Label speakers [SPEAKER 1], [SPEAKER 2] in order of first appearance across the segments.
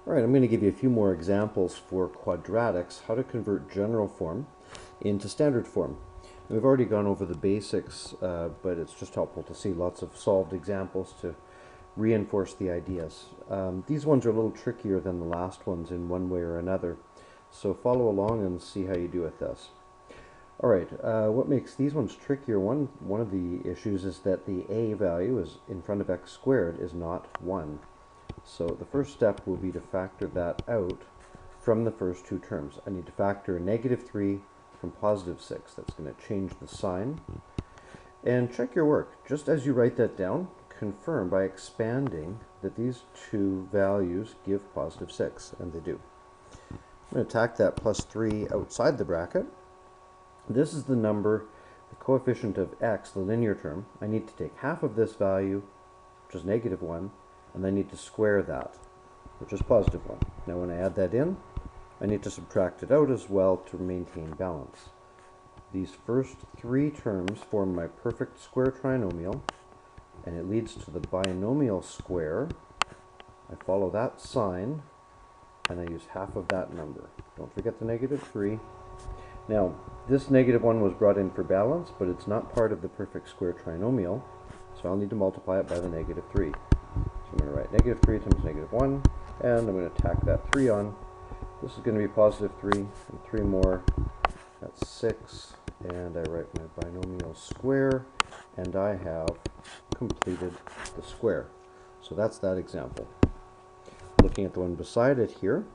[SPEAKER 1] All right, I'm going to give you a few more examples for quadratics, how to convert general form into standard form. And we've already gone over the basics, but it's just helpful to see lots of solved examples to reinforce the ideas. These ones are a little trickier than the last ones in one way or another, so follow along and see how you do with this. All right, what makes these ones trickier, one of the issues is that the a value is in front of x squared is not 1. So the first step will be to factor that out from the first two terms. I need to factor -3 from +6. That's going to change the sign. And check your work. Just as you write that down, confirm by expanding that these two values give +6, and they do. I'm going to tack that +3 outside the bracket. This is the number, the coefficient of x, the linear term. I need to take half of this value, which is -1, and I need to square that, which is +1. Now when I add that in, I need to subtract it out as well to maintain balance. These first three terms form my perfect square trinomial, and it leads to the binomial square. I follow that sign, and I use half of that number. Don't forget the -3. Now, this -1 was brought in for balance, but it's not part of the perfect square trinomial, so I'll need to multiply it by the -3. So I'm going to write -3 times -1, and I'm going to tack that 3 on. This is going to be +3, and 3 more, that's 6, and I write my binomial square, and I have completed the square. So that's that example. Looking at the one beside it here,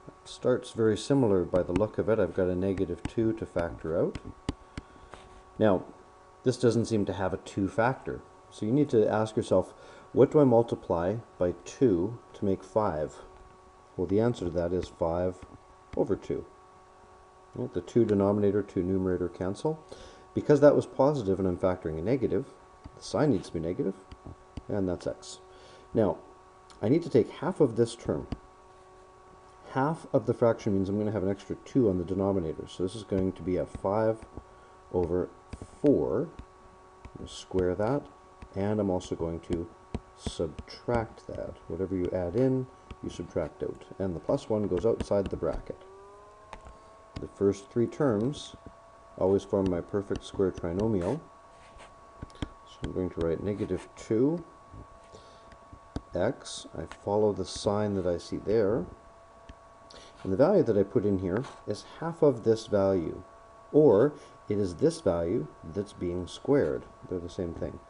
[SPEAKER 1] it starts very similar by the look of it. I've got a -2 to factor out. Now, this doesn't seem to have a 2 factor, so you need to ask yourself, what do I multiply by 2 to make 5? Well, the answer to that is 5/2. Well, the 2 denominator, 2 numerator cancel. Because that was positive and I'm factoring a negative, the sign needs to be negative, and that's x. Now, I need to take half of this term. Half of the fraction means I'm going to have an extra 2 on the denominator, so this is going to be a 5/4. I'm going to square that, and I'm also going to subtract that. Whatever you add in, you subtract out, and the +1 goes outside the bracket. The first three terms always form my perfect square trinomial, so I'm going to write -2 x. I follow the sign that I see there, and the value that I put in here is half of this value, or it is this value that's being squared. They're the same thing.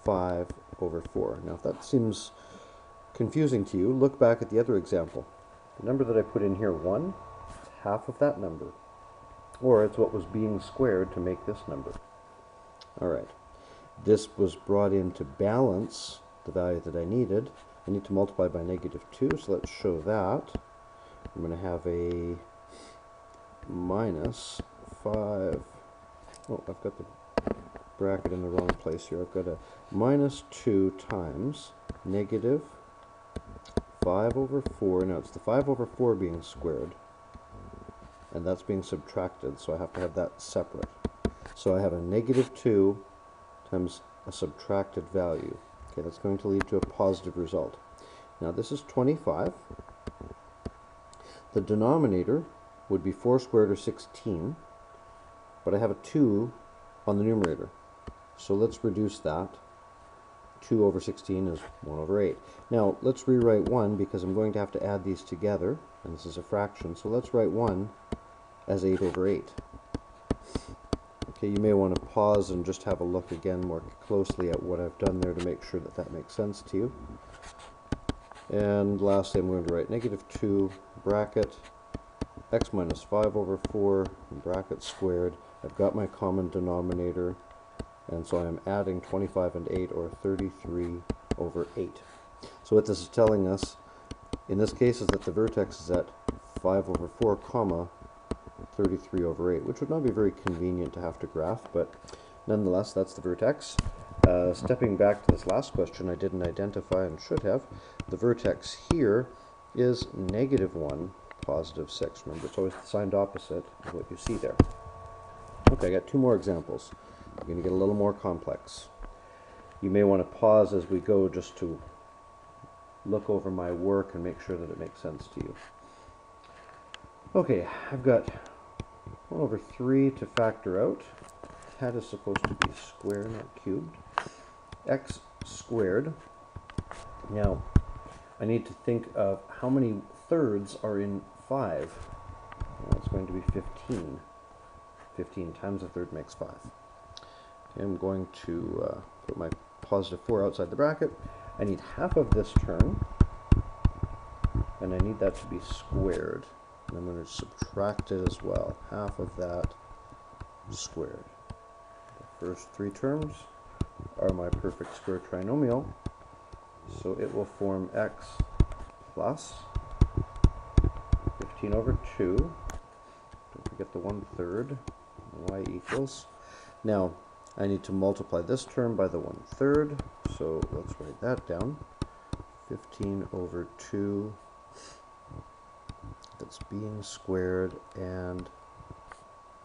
[SPEAKER 1] 5/4. Now, if that seems confusing to you, look back at the other example. The number that I put in here, 1, is half of that number, or it's what was being squared to make this number. All right. This was brought in to balance the value that I needed. I need to multiply by -2, so let's show that. I'm going to have a -5. Oh, I've got the bracket in the wrong place here. I've got a -2 times -5/4. Now it's the 5/4 being squared, and that's being subtracted, so I have to have that separate. So I have a -2 times a subtracted value. Okay, that's going to lead to a positive result. Now this is 25. The denominator would be 4 squared, or 16, but I have a 2 on the numerator. So let's reduce that. 2/16 is 1/8. Now let's rewrite 1, because I'm going to have to add these together, and this is a fraction, so let's write 1 as 8/8. Okay, you may want to pause and just have a look again more closely at what I've done there to make sure that that makes sense to you. And lastly, I'm going to write -2 bracket x minus 5/4 bracket squared. I've got my common denominator, and so I'm adding 25 and 8, or 33/8. So what this is telling us in this case is that the vertex is at 5/4 comma 33/8, which would not be very convenient to have to graph, but nonetheless, that's the vertex. Stepping back to this last question I didn't identify and should have, the vertex here is -1, +6. Remember, it's always signed opposite of what you see there. Okay, I got 2 more examples. I'm going to get a little more complex. You may want to pause as we go just to look over my work and make sure that it makes sense to you. Okay, I've got 1 over 3 to factor out. That is supposed to be square, not cubed. X squared. Now, I need to think of how many thirds are in 5. Well, it's going to be 15. 15 times a third makes 5. Okay, I'm going to put my positive 4 outside the bracket. I need half of this term, and I need that to be squared. And I'm going to subtract it as well. Half of that squared. The first 3 terms are my perfect square trinomial, so it will form x plus 15 over 2. Don't forget the 1/3. Y equals. Now, I need to multiply this term by the 1/3, so let's write that down. 15 over 2. That's being squared, and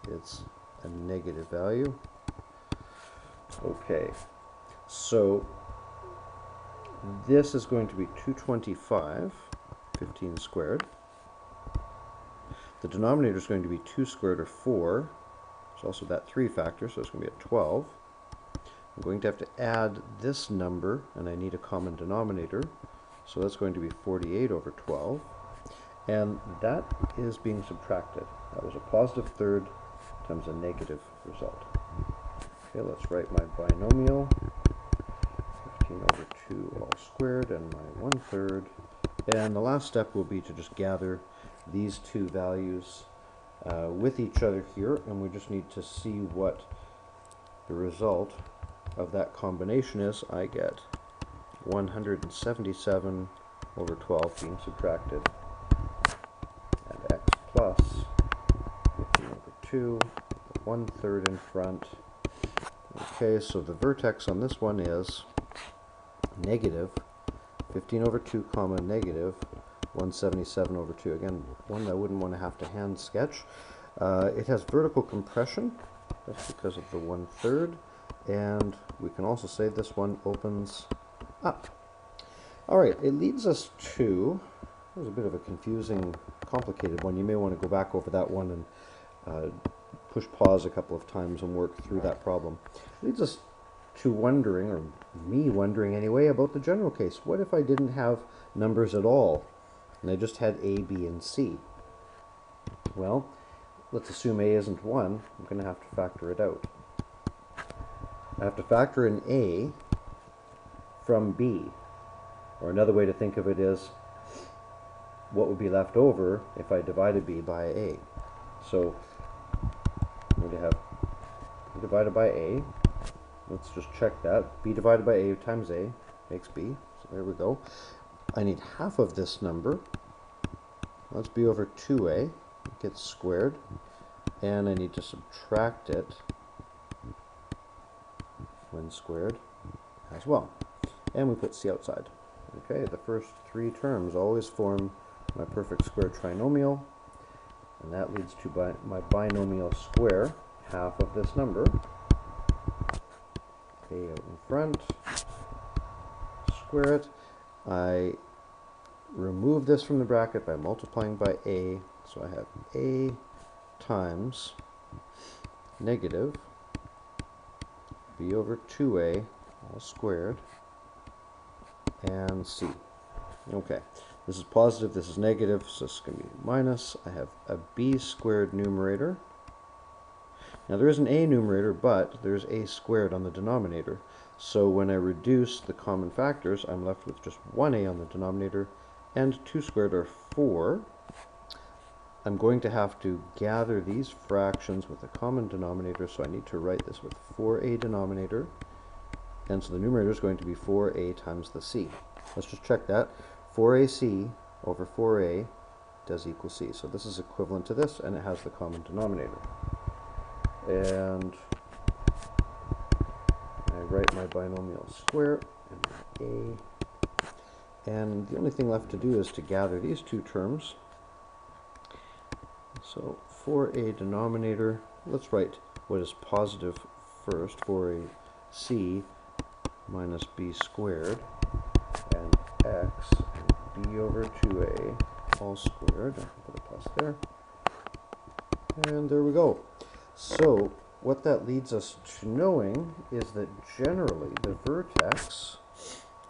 [SPEAKER 1] it's a negative value. Okay, so this is going to be 225, 15 squared. The denominator is going to be 2 squared, or 4. There's also that 3 factor, so it's going to be a 12. I'm going to have to add this number, and I need a common denominator, so that's going to be 48 over 12. And that is being subtracted. That was a positive third times a negative result. Okay, let's write my binomial. 15 over 2 all squared, and my 1/3. And the last step will be to just gather these two values with each other here, and we just need to see what the result of that combination is. I get 177 over 12 being subtracted, and x plus 15 over 2, 1/3 in front. Okay, so the vertex on this one is negative 15 over 2 comma negative 177 over 2. Again, one I wouldn't want to have to hand sketch. It has vertical compression. That's because of the 1/3. And we can also say this one opens up. Alright, it leads us to, it was a bit of a confusing, complicated one. You may want to go back over that one and push pause a couple of times and work through that problem. It leads us to wondering, or me wondering anyway, about the general case. What if I didn't have numbers at all, and I just had A, B, and C? Well, let's assume A isn't 1. I'm going to have to factor it out. I have to factor in A from B. Or another way to think of it is, what would be left over if I divided B by A? So I'm going to have B divided by A. Let's just check that. B divided by A times A makes B. So there we go. I need half of this number. That's B over 2A. It gets squared. And I need to subtract it when squared as well. And we put C outside. Okay, the first 3 terms always form my perfect square trinomial. And that leads to my binomial square, half of this number. A out in front, square it. I remove this from the bracket by multiplying by A, so I have A times negative B over 2A all squared, and C. Okay, this is positive, this is negative, so this is going to be minus. I have a B squared numerator. Now there is an A numerator, but there's A squared on the denominator. So when I reduce the common factors, I'm left with just 1A on the denominator, and 2 squared are 4. I'm going to have to gather these fractions with a common denominator, so I need to write this with 4A denominator, and so the numerator is going to be 4A times the C. Let's just check that. 4AC over 4A does equal C. So this is equivalent to this, and it has the common denominator. And I write my binomial square, and A. And the only thing left to do is to gather these two terms. So 4A denominator, let's write what is positive first, 4AC minus B squared, and X b over 2a all squared. I'll put a plus there. And there we go. So what that leads us to knowing is that generally the vertex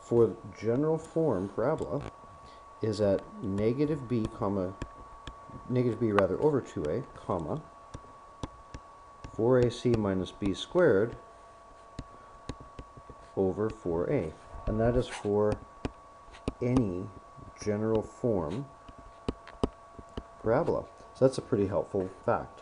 [SPEAKER 1] for general form parabola is at negative b over 2a, comma, 4ac minus b squared over 4a. And that is for any general form parabola. So that's a pretty helpful fact.